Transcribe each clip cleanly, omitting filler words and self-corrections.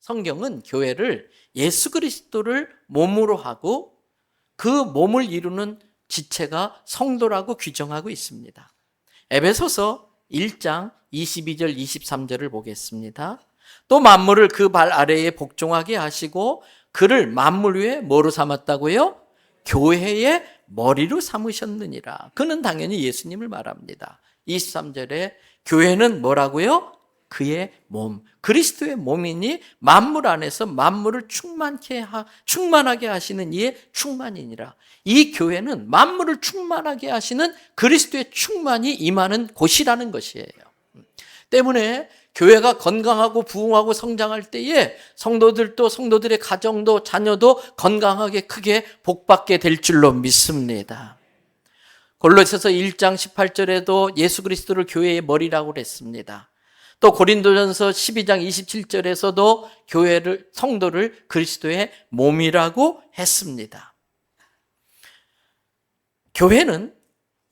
성경은 교회를 예수 그리스도를 몸으로 하고 그 몸을 이루는 지체가 성도라고 규정하고 있습니다. 에베소서 1장 22절 23절을 보겠습니다. 또 만물을 그 발 아래에 복종하게 하시고 그를 만물 위에 뭐로 삼았다고요? 교회의 머리로 삼으셨느니라. 그는 당연히 예수님을 말합니다. 23절에 교회는 뭐라고요? 그의 몸, 그리스도의 몸이니 만물 안에서 만물을 충만하게 하시는 이의 충만이니라. 이 교회는 만물을 충만하게 하시는 그리스도의 충만이 임하는 곳이라는 것이에요. 때문에 교회가 건강하고 부흥하고 성장할 때에 성도들도 성도들의 가정도 자녀도 건강하게 크게 복받게 될 줄로 믿습니다. 골로새서 1장 18절에도 예수 그리스도를 교회의 머리라고 그랬습니다. 또 고린도전서 12장 27절에서도 교회를 성도를 그리스도의 몸이라고 했습니다. 교회는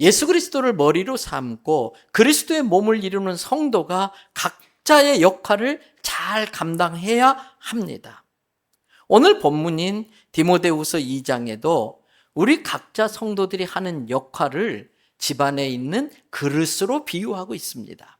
예수 그리스도를 머리로 삼고 그리스도의 몸을 이루는 성도가 각자의 역할을 잘 감당해야 합니다. 오늘 본문인 디모데후서 2장에도 우리 각자 성도들이 하는 역할을 집안에 있는 그릇으로 비유하고 있습니다.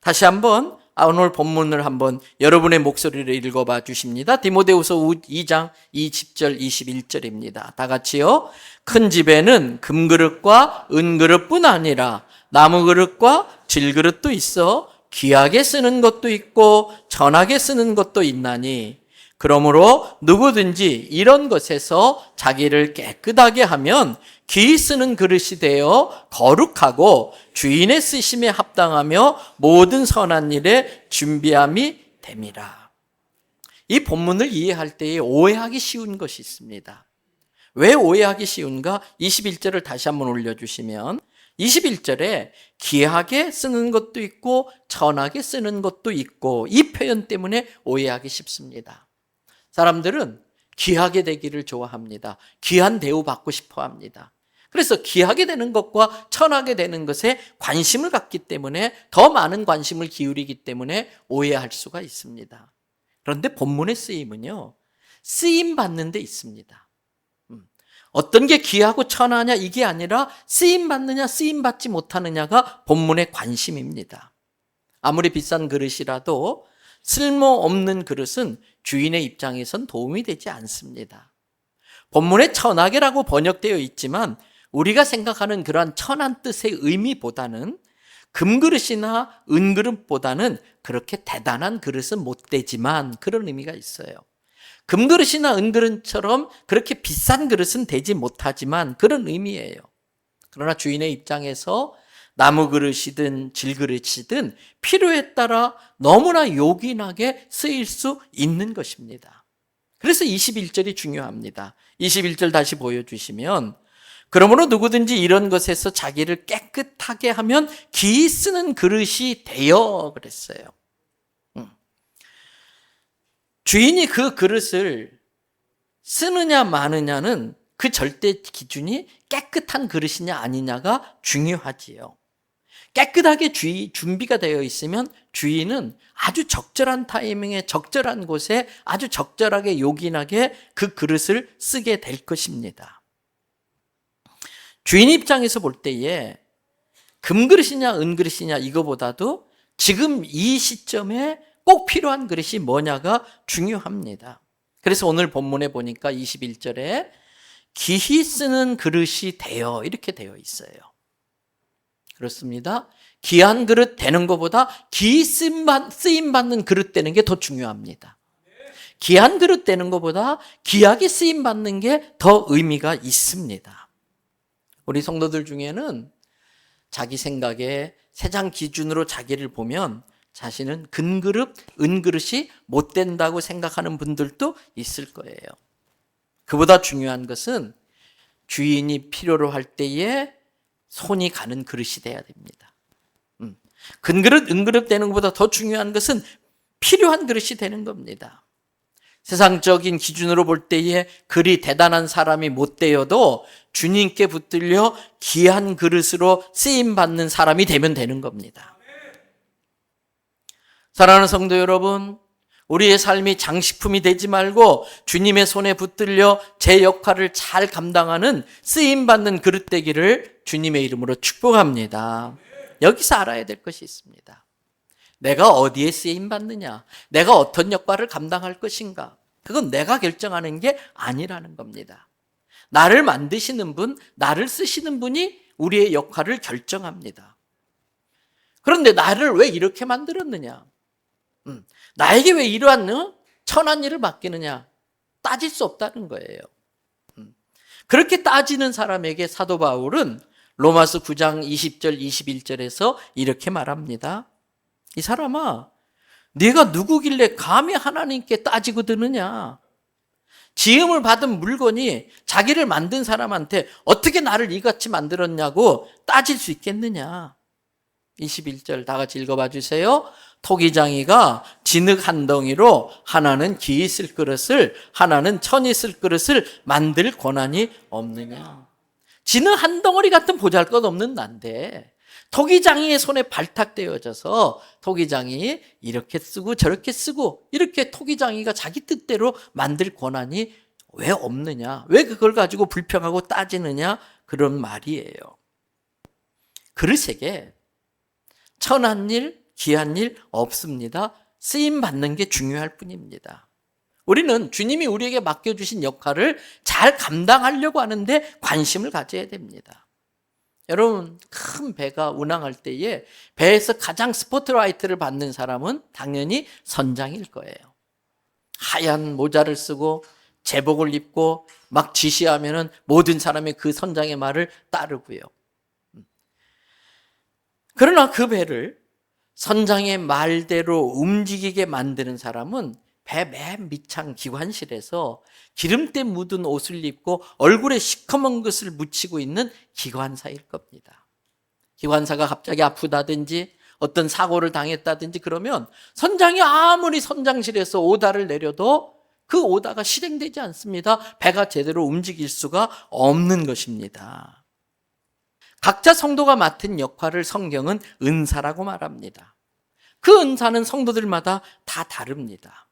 다시 한번 오늘 본문을 한번 여러분의 목소리를 읽어봐 주십니다. 디모데후서 2장 20절 21절입니다. 다 같이요. 큰 집에는 금그릇과 은그릇뿐 아니라 나무그릇과 질그릇도 있어 귀하게 쓰는 것도 있고 전하게 쓰는 것도 있나니 그러므로 누구든지 이런 것에서 자기를 깨끗하게 하면 귀 쓰는 그릇이 되어 거룩하고 주인의 쓰심에 합당하며 모든 선한 일에 준비함이 됨이라. 이 본문을 이해할 때에 오해하기 쉬운 것이 있습니다. 왜 오해하기 쉬운가? 21절을 다시 한번 올려주시면 21절에 귀하게 쓰는 것도 있고 전하게 쓰는 것도 있고 이 표현 때문에 오해하기 쉽습니다. 사람들은 귀하게 되기를 좋아합니다. 귀한 대우 받고 싶어 합니다. 그래서 귀하게 되는 것과 천하게 되는 것에 관심을 갖기 때문에 더 많은 관심을 기울이기 때문에 오해할 수가 있습니다. 그런데 본문의 쓰임은요, 쓰임 받는 데 있습니다. 어떤 게 귀하고 천하냐 이게 아니라 쓰임 받느냐 쓰임 받지 못하느냐가 본문의 관심입니다. 아무리 비싼 그릇이라도 쓸모없는 그릇은 주인의 입장에선 도움이 되지 않습니다. 본문에 천하게라고 번역되어 있지만 우리가 생각하는 그러한 천한 뜻의 의미보다는 금그릇이나 은그릇보다는 그렇게 대단한 그릇은 못 되지만 그런 의미가 있어요. 금그릇이나 은그릇처럼 그렇게 비싼 그릇은 되지 못하지만 그런 의미예요. 그러나 주인의 입장에서 나무 그릇이든 질그릇이든 필요에 따라 너무나 요긴하게 쓰일 수 있는 것입니다. 그래서 21절이 중요합니다. 21절 다시 보여주시면 그러므로 누구든지 이런 것에서 자기를 깨끗하게 하면 귀 쓰는 그릇이 되어 그랬어요. 주인이 그 그릇을 쓰느냐 마느냐는 그 절대 기준이 깨끗한 그릇이냐 아니냐가 중요하지요. 깨끗하게 준비가 되어 있으면 주인은 아주 적절한 타이밍에 적절한 곳에 아주 적절하게 요긴하게 그 그릇을 쓰게 될 것입니다. 주인 입장에서 볼 때에 금그릇이냐 은그릇이냐 이거보다도 지금 이 시점에 꼭 필요한 그릇이 뭐냐가 중요합니다. 그래서 오늘 본문에 보니까 21절에 귀히 쓰는 그릇이 되어 이렇게 되어 있어요. 그렇습니다. 귀한 그릇 되는 것보다 귀히 쓰임받는 그릇 되는 게 더 중요합니다. 귀한 그릇 되는 것보다 귀하게 쓰임받는 게 더 의미가 있습니다. 우리 성도들 중에는 자기 생각에 세상 기준으로 자기를 보면 자신은 금그릇, 은그릇이 못 된다고 생각하는 분들도 있을 거예요. 그보다 중요한 것은 주인이 필요로 할 때에 손이 가는 그릇이 돼야 됩니다. 금그릇, 은그릇 되는 것보다 더 중요한 것은 필요한 그릇이 되는 겁니다. 세상적인 기준으로 볼 때에 그리 대단한 사람이 못 되어도 주님께 붙들려 귀한 그릇으로 쓰임받는 사람이 되면 되는 겁니다. 사랑하는 성도 여러분, 우리의 삶이 장식품이 되지 말고 주님의 손에 붙들려 제 역할을 잘 감당하는 쓰임받는 그릇 되기를 주님의 이름으로 축복합니다. 여기서 알아야 될 것이 있습니다. 내가 어디에 쓰임받느냐, 내가 어떤 역할을 감당할 것인가, 그건 내가 결정하는 게 아니라는 겁니다. 나를 만드시는 분, 나를 쓰시는 분이 우리의 역할을 결정합니다. 그런데 나를 왜 이렇게 만들었느냐, 나에게 왜 이러한 천한 일을 맡기느냐, 따질 수 없다는 거예요. 그렇게 따지는 사람에게 사도 바울은 로마서 9장 20절 21절에서 이렇게 말합니다. 이 사람아, 네가 누구길래 감히 하나님께 따지고 드느냐? 지음을 받은 물건이 자기를 만든 사람한테 어떻게 나를 이같이 만들었냐고 따질 수 있겠느냐? 21절 다 같이 읽어봐 주세요. 토기장이가 진흙 한 덩이로 하나는 기 있을 그릇을, 하나는 천 있을 그릇을 만들 권한이 없느냐? 진흙 한 덩어리 같은 보잘것없는 난데 토기장이의 손에 발탁되어져서 토기장이 이렇게 쓰고 저렇게 쓰고 이렇게 토기장이가 자기 뜻대로 만들 권한이 왜 없느냐? 왜 그걸 가지고 불평하고 따지느냐? 그런 말이에요. 그릇에게 천한 일, 귀한 일 없습니다. 쓰임 받는 게 중요할 뿐입니다. 우리는 주님이 우리에게 맡겨주신 역할을 잘 감당하려고 하는데 관심을 가져야 됩니다. 여러분, 큰 배가 운항할 때에 배에서 가장 스포트라이트를 받는 사람은 당연히 선장일 거예요. 하얀 모자를 쓰고 제복을 입고 막 지시하면은 모든 사람이 그 선장의 말을 따르고요. 그러나 그 배를 선장의 말대로 움직이게 만드는 사람은 배 맨 밑창 기관실에서 기름때 묻은 옷을 입고 얼굴에 시커먼 것을 묻히고 있는 기관사일 겁니다. 기관사가 갑자기 아프다든지 어떤 사고를 당했다든지 그러면 선장이 아무리 선장실에서 오다를 내려도 그 오다가 실행되지 않습니다. 배가 제대로 움직일 수가 없는 것입니다. 각자 성도가 맡은 역할을 성경은 은사라고 말합니다. 그 은사는 성도들마다 다 다릅니다.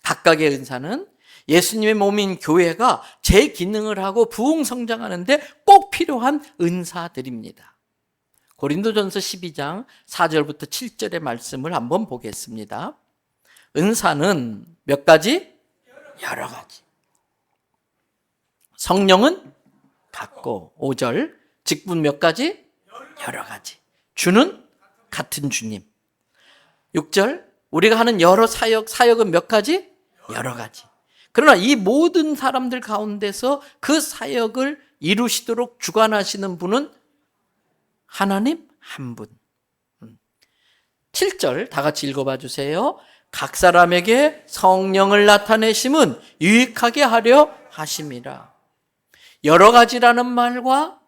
각각의 은사는 예수님의 몸인 교회가 제 기능을 하고 부흥성장하는데 꼭 필요한 은사들입니다. 고린도전서 12장 4절부터 7절의 말씀을 한번 보겠습니다. 은사는 몇 가지? 여러 가지. 성령은 같고 5절. 직분 몇 가지? 여러 가지. 주는 같은 주님. 6절. 우리가 하는 여러 사역은 몇 가지? 여러 가지. 그러나 이 모든 사람들 가운데서 그 사역을 이루시도록 주관하시는 분은 하나님 한 분. 7절 다 같이 읽어봐 주세요. 각 사람에게 성령을 나타내심은 유익하게 하려 하심이라. 여러 가지라는 말과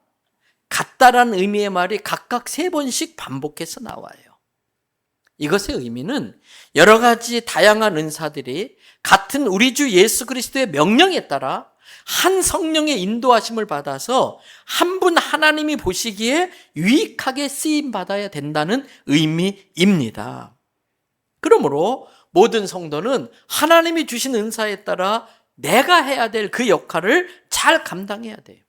같다라는 의미의 말이 각각 3번씩 반복해서 나와요. 이것의 의미는 여러 가지 다양한 은사들이 같은 우리 주 예수 그리스도의 명령에 따라 한 성령의 인도하심을 받아서 한 분 하나님이 보시기에 유익하게 쓰임받아야 된다는 의미입니다. 그러므로 모든 성도는 하나님이 주신 은사에 따라 내가 해야 될 그 역할을 잘 감당해야 돼요.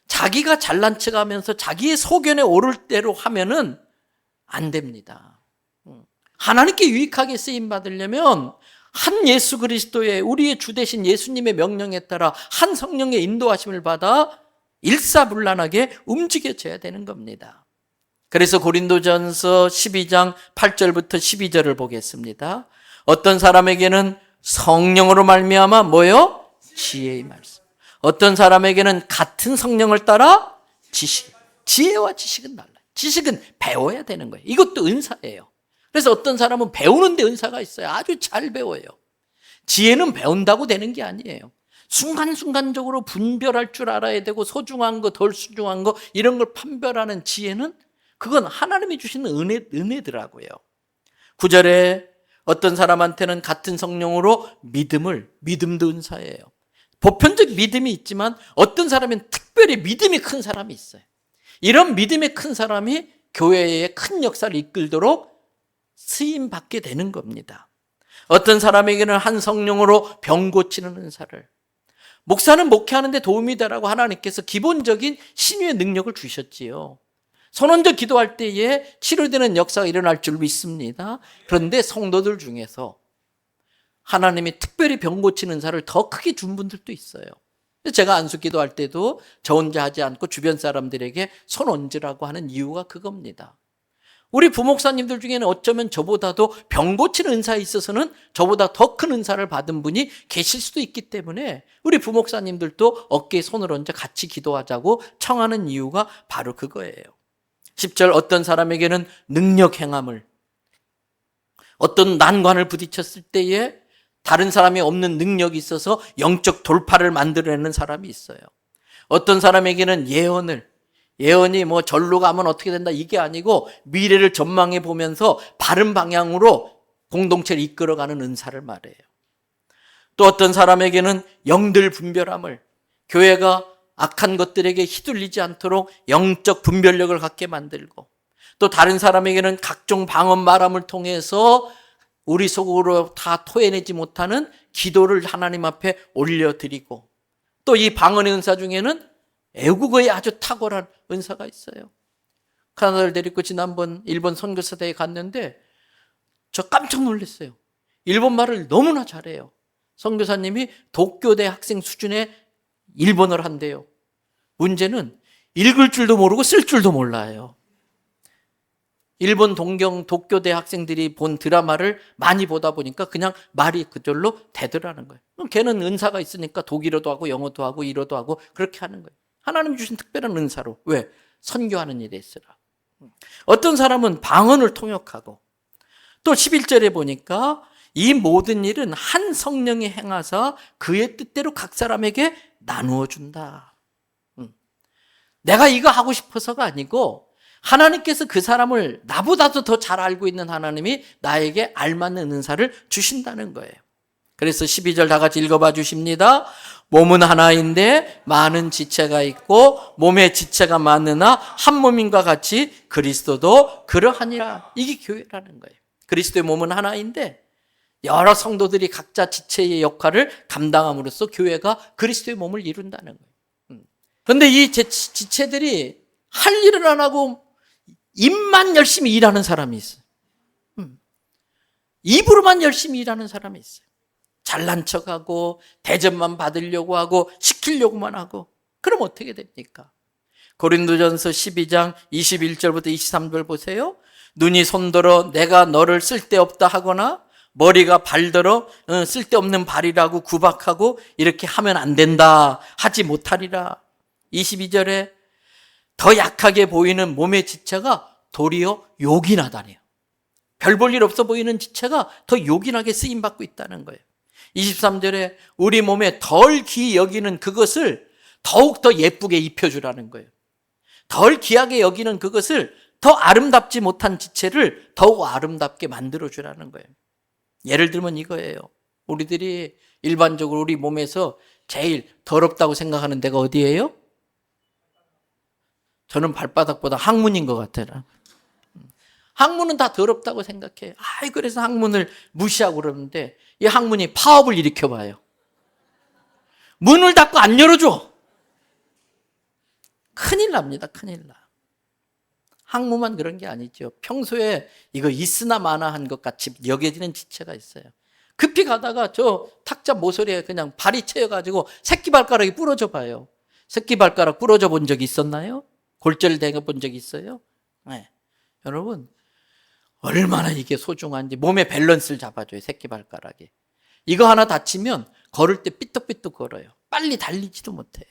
자기가 잘난 척하면서 자기의 소견에 오를 대로 하면은 안 됩니다. 하나님께 유익하게 쓰임 받으려면 한 예수 그리스도의 우리의 주 되신 예수님의 명령에 따라 한 성령의 인도하심을 받아 일사불란하게 움직여져야 되는 겁니다. 그래서 고린도전서 12장 8절부터 12절을 보겠습니다. 어떤 사람에게는 성령으로 말미암아 뭐요? 지혜의 말씀. 어떤 사람에게는 같은 성령을 따라 지식. 지혜와 지식은 달라요. 지식은 배워야 되는 거예요. 이것도 은사예요. 그래서 어떤 사람은 배우는데 은사가 있어요. 아주 잘 배워요. 지혜는 배운다고 되는 게 아니에요. 순간순간적으로 분별할 줄 알아야 되고 소중한 거, 덜 소중한 거 이런 걸 판별하는 지혜는 그건 하나님이 주시는 은혜더라고요. 9절에 어떤 사람한테는 같은 성령으로 믿음도 은사예요. 보편적 믿음이 있지만 어떤 사람은 특별히 믿음이 큰 사람이 있어요. 이런 믿음이 큰 사람이 교회의 큰 역사를 이끌도록 쓰임받게 되는 겁니다. 어떤 사람에게는 한 성령으로 병 고치는 은사를, 목사는 목회하는데 도움이 되라고 하나님께서 기본적인 신유의 능력을 주셨지요. 선언적 기도할 때에 치료되는 역사가 일어날 줄 믿습니다. 그런데 성도들 중에서 하나님이 특별히 병 고치는 은사를 더 크게 준 분들도 있어요. 제가 안수 기도할 때도 저 혼자 하지 않고 주변 사람들에게 손 얹으라고 하는 이유가 그겁니다. 우리 부목사님들 중에는 어쩌면 저보다도 병 고치는 은사에 있어서는 저보다 더 큰 은사를 받은 분이 계실 수도 있기 때문에 우리 부목사님들도 어깨에 손을 얹어 같이 기도하자고 청하는 이유가 바로 그거예요. 10절 어떤 사람에게는 능력 행함을, 어떤 난관을 부딪혔을 때에 다른 사람이 없는 능력이 있어서 영적 돌파를 만들어내는 사람이 있어요. 어떤 사람에게는 예언이 뭐 절로 가면 어떻게 된다 이게 아니고 미래를 전망해 보면서 바른 방향으로 공동체를 이끌어가는 은사를 말해요. 또 어떤 사람에게는 영들 분별함을, 교회가 악한 것들에게 휘둘리지 않도록 영적 분별력을 갖게 만들고, 또 다른 사람에게는 각종 방언 말함을 통해서 우리 속으로 다 토해내지 못하는 기도를 하나님 앞에 올려드리고, 또 이 방언의 은사 중에는 애국어에 아주 탁월한 은사가 있어요. 카나다를 데리고 지난번 일본 선교사대에 갔는데 저 깜짝 놀랐어요. 일본말을 너무나 잘해요. 선교사님이 도쿄대 학생 수준의 일본어를 한대요. 문제는 읽을 줄도 모르고 쓸 줄도 몰라요. 일본 도쿄대 학생들이 본 드라마를 많이 보다 보니까 그냥 말이 그절로 되더라는 거예요. 걔는 은사가 있으니까 독일어도 하고 영어도 하고 일어도 하고 그렇게 하는 거예요. 하나님 주신 특별한 은사로. 왜? 선교하는 일에 쓰라. 어떤 사람은 방언을 통역하고, 또 11절에 보니까 이 모든 일은 한 성령이 행하사 그의 뜻대로 각 사람에게 나누어 준다. 내가 이거 하고 싶어서가 아니고 하나님께서 그 사람을 나보다도 더 잘 알고 있는 하나님이 나에게 알맞는 은사를 주신다는 거예요. 그래서 12절 다 같이 읽어봐 주십니다. 몸은 하나인데 많은 지체가 있고 몸의 지체가 많으나 한 몸인과 같이 그리스도도 그러하니라. 이게 교회라는 거예요. 그리스도의 몸은 하나인데 여러 성도들이 각자 지체의 역할을 감당함으로써 교회가 그리스도의 몸을 이룬다는 거예요. 그런데 이 지체들이 할 일을 안 하고 입만 열심히 일하는 사람이 있어요. 입으로만 열심히 일하는 사람이 있어요. 잘난 척하고 대접만 받으려고 하고 시키려고만 하고. 그럼 어떻게 됩니까? 고린도전서 12장 21절부터 23절 보세요. 눈이 손들어 내가 너를 쓸데없다 하거나 머리가 발들어 쓸데없는 발이라고 구박하고 이렇게 하면 안 된다 하지 못하리라. 22절에 더 약하게 보이는 몸의 지체가 도리어 요긴하다네요. 별 볼 일 없어 보이는 지체가 더 요긴하게 쓰임받고 있다는 거예요. 23절에 우리 몸에 덜 귀히 여기는 그것을 더욱 더 예쁘게 입혀주라는 거예요. 덜 귀하게 여기는 그것을 더 아름답지 못한 지체를 더욱 아름답게 만들어주라는 거예요. 예를 들면 이거예요. 우리들이 일반적으로 우리 몸에서 제일 더럽다고 생각하는 데가 어디예요? 저는 발바닥보다 항문인 것 같아요. 항문은 다 더럽다고 생각해요. 그래서 항문을 무시하고 그러는데 이 항문이 파업을 일으켜봐요. 문을 닫고 안 열어줘. 큰일 납니다. 큰일 나. 항문만 그런 게 아니죠. 평소에 이거 있으나 마나한 것 같이 여겨지는 지체가 있어요. 급히 가다가 저 탁자 모서리에 그냥 발이 채여가지고 새끼발가락이 부러져 봐요. 새끼발가락 부러져 본 적이 있었나요? 골절되어 본 적이 있어요? 네. 여러분 얼마나 이게 소중한지 몸의 밸런스를 잡아줘요. 새끼발가락이. 이거 하나 다치면 걸을 때 삐뚤삐뚤 걸어요. 빨리 달리지도 못해요.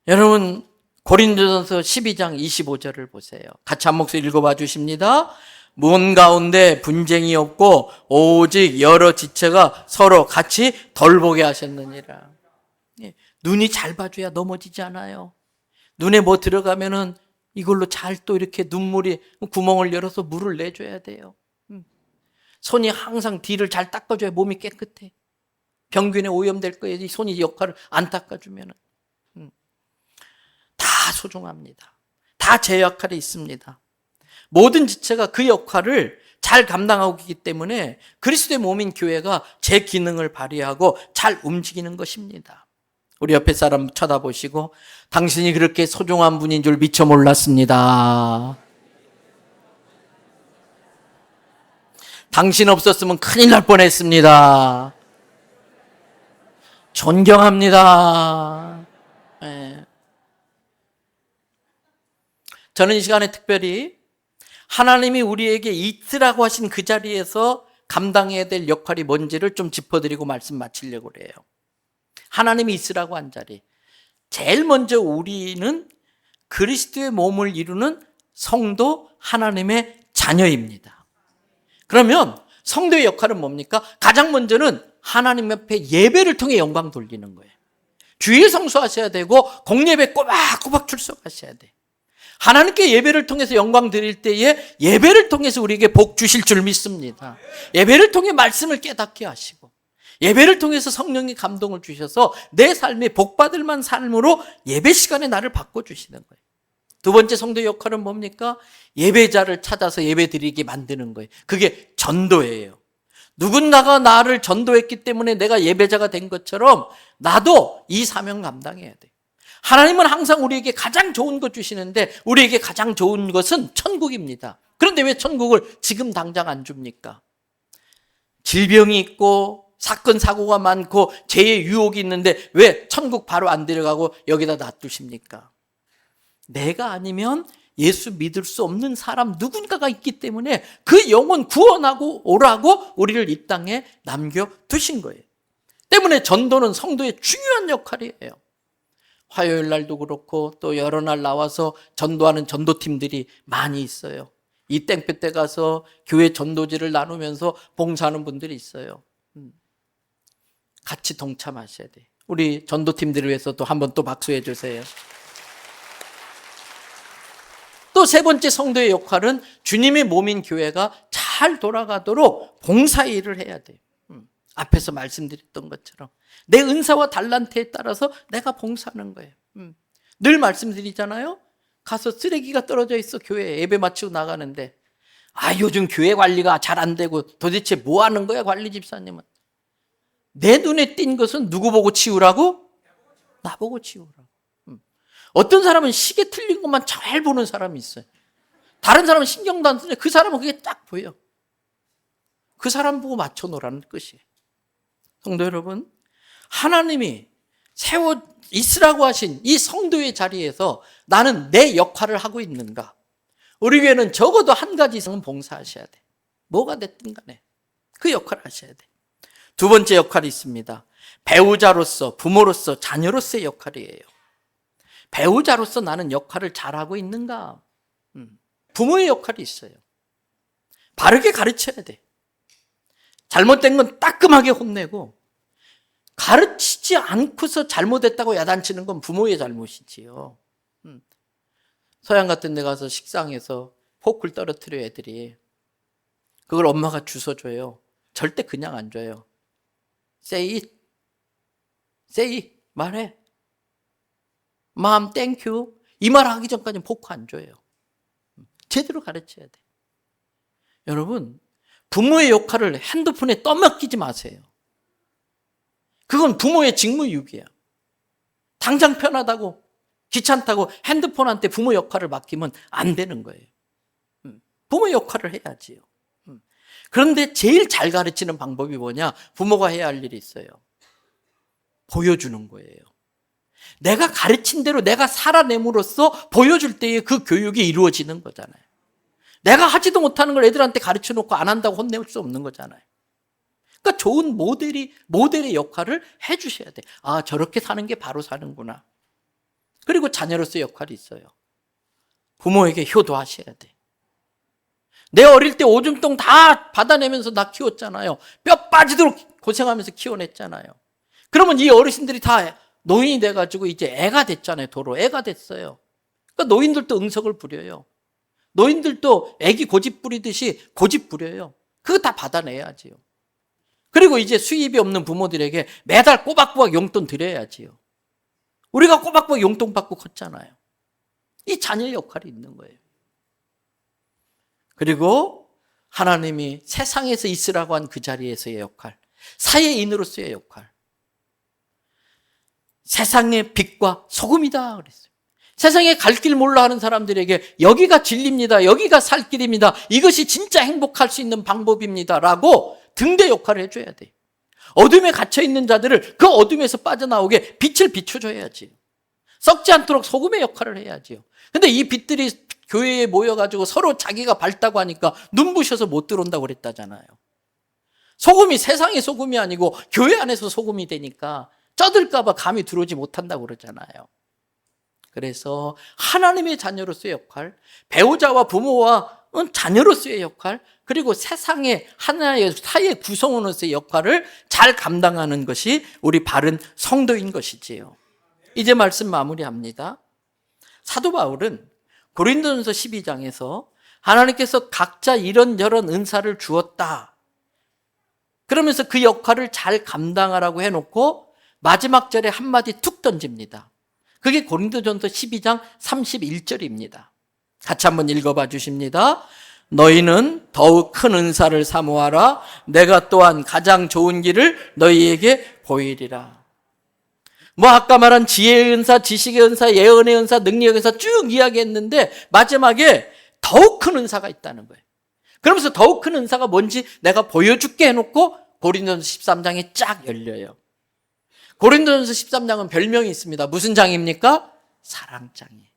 여러분 고린도전서 12장 25절을 보세요. 같이 한 목소리 읽어봐 주십니다. 문 가운데 분쟁이 없고 오직 여러 지체가 서로 같이 덜 보게 하셨느니라. 눈이 잘 봐줘야 넘어지지 않아요. 눈에 뭐 들어가면은 이걸로 잘 또 이렇게 눈물이 구멍을 열어서 물을 내줘야 돼요. 손이 항상 뒤를 잘 닦아줘야 몸이 깨끗해. 병균에 오염될 거예요. 이 손이 역할을 안 닦아주면은. 다 소중합니다. 다 제 역할이 있습니다. 모든 지체가 그 역할을 잘 감당하고 있기 때문에 그리스도의 몸인 교회가 제 기능을 발휘하고 잘 움직이는 것입니다. 우리 옆에 사람 쳐다보시고 당신이 그렇게 소중한 분인 줄 미처 몰랐습니다. 당신 없었으면 큰일 날 뻔했습니다. 존경합니다. 네. 저는 이 시간에 특별히 하나님이 우리에게 있으라고 하신 그 자리에서 감당해야 될 역할이 뭔지를 좀 짚어드리고 말씀 마치려고 그래요. 하나님이 있으라고 한 자리. 제일 먼저 우리는 그리스도의 몸을 이루는 성도 하나님의 자녀입니다. 그러면 성도의 역할은 뭡니까? 가장 먼저는 하나님 앞에 예배를 통해 영광 돌리는 거예요. 주일 성수하셔야 되고 공예배 꼬박꼬박 출석하셔야 돼. 하나님께 예배를 통해서 영광 드릴 때에 예배를 통해서 우리에게 복 주실 줄 믿습니다. 예배를 통해 말씀을 깨닫게 하시고 예배를 통해서 성령이 감동을 주셔서 내 삶에 복받을 만한 삶으로 예배 시간에 나를 바꿔주시는 거예요. 두 번째 성도의 역할은 뭡니까? 예배자를 찾아서 예배 드리게 만드는 거예요. 그게 전도예요. 누군가가 나를 전도했기 때문에 내가 예배자가 된 것처럼 나도 이 사명 감당해야 돼. 하나님은 항상 우리에게 가장 좋은 것 주시는데 우리에게 가장 좋은 것은 천국입니다. 그런데 왜 천국을 지금 당장 안 줍니까? 질병이 있고 사건 사고가 많고 죄의 유혹이 있는데 왜 천국 바로 안 데려가고 여기다 놔두십니까? 내가 아니면 예수 믿을 수 없는 사람 누군가가 있기 때문에 그 영혼 구원하고 오라고 우리를 이 땅에 남겨두신 거예요. 때문에 전도는 성도의 중요한 역할이에요. 화요일 날도 그렇고 또 여러 날 나와서 전도하는 전도팀들이 많이 있어요. 이 땡볕 때 가서 교회 전도지를 나누면서 봉사하는 분들이 있어요. 같이 동참하셔야 돼요. 우리 전도팀들을 위해서 또 한번 또 박수해 주세요. 또 세 번째 성도의 역할은 주님의 몸인 교회가 잘 돌아가도록 봉사 일을 해야 돼요. 앞에서 말씀드렸던 것처럼 내 은사와 달란트에 따라서 내가 봉사하는 거예요. 늘 말씀드리잖아요. 가서 쓰레기가 떨어져 있어 교회에 예배 마치고 나가는데 요즘 교회 관리가 잘 안 되고 도대체 뭐 하는 거야 관리 집사님은. 내 눈에 띈 것은 누구 보고 치우라고? 나보고 치우라고. 어떤 사람은 시계 틀린 것만 잘 보는 사람이 있어요. 다른 사람은 신경도 안 쓰는데 그 사람은 그게 딱 보여. 그 사람 보고 맞춰놓으라는 뜻이에요. 성도 여러분, 하나님이 세워 있으라고 하신 이 성도의 자리에서 나는 내 역할을 하고 있는가? 우리 교회는 적어도 한 가지 이상은 봉사하셔야 돼. 뭐가 됐든 간에 그 역할을 하셔야 돼. 두 번째 역할이 있습니다. 배우자로서, 부모로서, 자녀로서의 역할이에요. 배우자로서 나는 역할을 잘하고 있는가? 부모의 역할이 있어요. 바르게 가르쳐야 돼. 잘못된 건 따끔하게 혼내고 가르치지 않고서 잘못했다고 야단치는 건 부모의 잘못이지요. 서양 같은 데 가서 식상에서 포크를 떨어뜨려 애들이 그걸 엄마가 주워줘요. 절대 그냥 안 줘요. Say it. Say it. 말해. Mom, thank you. 이 말 하기 전까지는 포크 안 줘요. 제대로 가르쳐야 돼. 여러분, 부모의 역할을 핸드폰에 떠맡기지 마세요. 그건 부모의 직무유기야. 당장 편하다고, 귀찮다고 핸드폰한테 부모 역할을 맡기면 안 되는 거예요. 부모 역할을 해야지요. 그런데 제일 잘 가르치는 방법이 뭐냐? 부모가 해야 할 일이 있어요. 보여주는 거예요. 내가 가르친 대로 내가 살아냄으로써 보여줄 때에 그 교육이 이루어지는 거잖아요. 내가 하지도 못하는 걸 애들한테 가르쳐 놓고 안 한다고 혼낼 수 없는 거잖아요. 그러니까 좋은 모델의 역할을 해 주셔야 돼. 저렇게 사는 게 바로 사는구나. 그리고 자녀로서의 역할이 있어요. 부모에게 효도하셔야 돼. 내 어릴 때 오줌똥 다 받아내면서 나 키웠잖아요. 뼈 빠지도록 고생하면서 키워냈잖아요. 그러면 이 어르신들이 다 노인이 돼가지고 이제 애가 됐잖아요. 도로 애가 됐어요. 그러니까 노인들도 응석을 부려요. 노인들도 애기 고집 부리듯이 고집 부려요. 그거 다 받아내야지요. 그리고 이제 수입이 없는 부모들에게 매달 꼬박꼬박 용돈 드려야지요. 우리가 꼬박꼬박 용돈 받고 컸잖아요. 이 자녀의 역할이 있는 거예요. 그리고 하나님이 세상에서 있으라고 한 그 자리에서의 역할, 사회인으로서의 역할, 세상의 빛과 소금이다 그랬어요. 세상에 갈 길 몰라 하는 사람들에게 여기가 진리입니다, 여기가 살 길입니다, 이것이 진짜 행복할 수 있는 방법입니다 라고 등대 역할을 해줘야 돼요. 어둠에 갇혀있는 자들을 그 어둠에서 빠져나오게 빛을 비춰줘야지. 썩지 않도록 소금의 역할을 해야지요. 근데 이 빛들이 교회에 모여가지고 서로 자기가 밝다고 하니까 눈부셔서 못 들어온다고 그랬다잖아요. 소금이 세상의 소금이 아니고 교회 안에서 소금이 되니까 쪄들까봐 감히 들어오지 못한다고 그러잖아요. 그래서 하나님의 자녀로서의 역할, 배우자와 부모와 자녀로서의 역할, 그리고 세상의 하나의 사회 구성원으로서의 역할을 잘 감당하는 것이 우리 바른 성도인 것이지요. 이제 말씀 마무리합니다. 사도 바울은 고린도전서 12장에서 하나님께서 각자 이런저런 은사를 주었다, 그러면서 그 역할을 잘 감당하라고 해놓고 마지막 절에 한마디 툭 던집니다. 그게 고린도전서 12장 31절입니다. 같이 한번 읽어봐 주십니다. 너희는 더욱 큰 은사를 사모하라. 내가 또한 가장 좋은 길을 너희에게 보이리라. 아까 말한 지혜의 은사, 지식의 은사, 예언의 은사, 능력의 은사 쭉 이야기했는데 마지막에 더욱 큰 은사가 있다는 거예요. 그러면서 더욱 큰 은사가 뭔지 내가 보여줄게 해놓고 고린도전서 13장이 쫙 열려요. 고린도전서 13장은 별명이 있습니다. 무슨 장입니까? 사랑장이에요.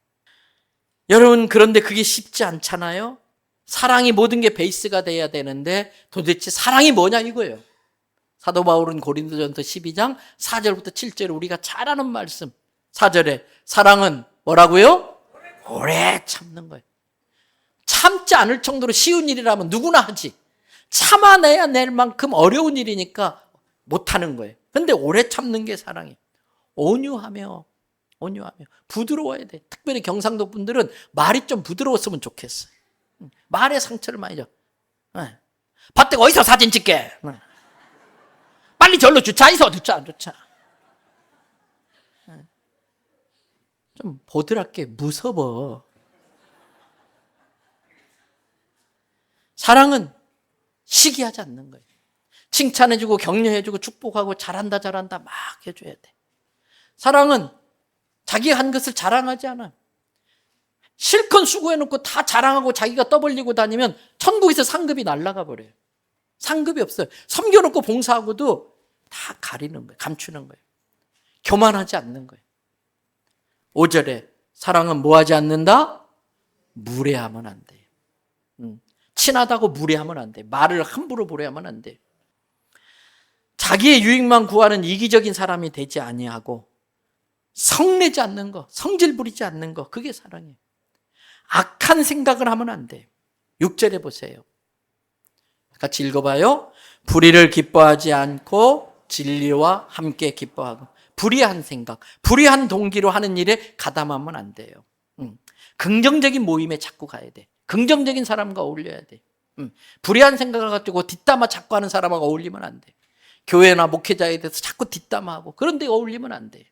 여러분, 그런데 그게 쉽지 않잖아요. 사랑이 모든 게 베이스가 돼야 되는데 도대체 사랑이 뭐냐 이거예요. 사도 바울은 고린도전서 12장 4절부터 7절 우리가 잘 아는 말씀, 4절에 사랑은 뭐라고요? 오래 참는 거예요. 참지 않을 정도로 쉬운 일이라면 누구나 하지. 참아내야 낼 만큼 어려운 일이니까 못하는 거예요. 근데 오래 참는 게 사랑이에요. 온유하며 부드러워야 돼. 특별히 경상도 분들은 말이 좀 부드러웠으면 좋겠어요. 말에 상처를 많이 줘. 밭대가 어디서 사진 찍게? 빨리 절로 주차, 이서 주차. 좀 보드랍게 무서워. 사랑은 시기하지 않는 거예요. 칭찬해주고 격려해주고 축복하고 잘한다 막 해줘야 돼. 사랑은 자기가 한 것을 자랑하지 않아. 실컷 수고해놓고 다 자랑하고 자기가 떠벌리고 다니면 천국에서 상급이 날아가 버려요. 상급이 없어요. 섬겨놓고 봉사하고도 다 가리는 거예요. 감추는 거예요. 교만하지 않는 거예요. 5절에 사랑은 뭐하지 않는다? 무례하면 안 돼요. 친하다고 무례하면 안 돼요. 말을 함부로 무례하면 안 돼요. 자기의 유익만 구하는 이기적인 사람이 되지 아니하고 성내지 않는 거, 성질 부리지 않는 거, 그게 사랑이에요. 악한 생각을 하면 안 돼요. 6절에 보세요. 같이 읽어봐요. 불의를 기뻐하지 않고 진리와 함께 기뻐하고. 불의한 생각, 불의한 동기로 하는 일에 가담하면 안 돼요. 긍정적인 모임에 자꾸 가야 돼. 긍정적인 사람과 어울려야 돼. 불의한 생각을 가지고 뒷담화 자꾸 하는 사람하고 어울리면 안 돼. 교회나 목회자에 대해서 자꾸 뒷담화하고 그런 데 어울리면 안 돼.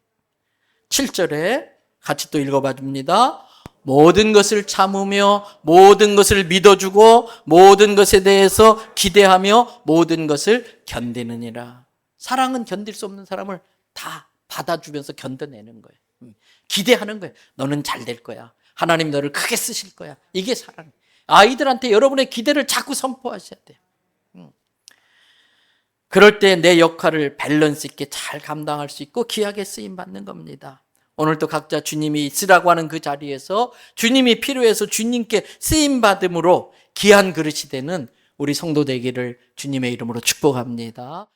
7절에 같이 또 읽어봐 줍니다. 모든 것을 참으며 모든 것을 믿어주고 모든 것에 대해서 기대하며 모든 것을 견디느니라. 사랑은 견딜 수 없는 사람을 다 받아주면서 견뎌내는 거예요. 기대하는 거예요. 너는 잘 될 거야. 하나님 너를 크게 쓰실 거야. 이게 사랑. 아이들한테 여러분의 기대를 자꾸 선포하셔야 돼요. 그럴 때 내 역할을 밸런스 있게 잘 감당할 수 있고 귀하게 쓰임 받는 겁니다. 오늘도 각자 주님이 있으라고 하는 그 자리에서 주님이 필요해서 주님께 쓰임 받음으로 귀한 그릇이 되는 우리 성도 되기를 주님의 이름으로 축복합니다.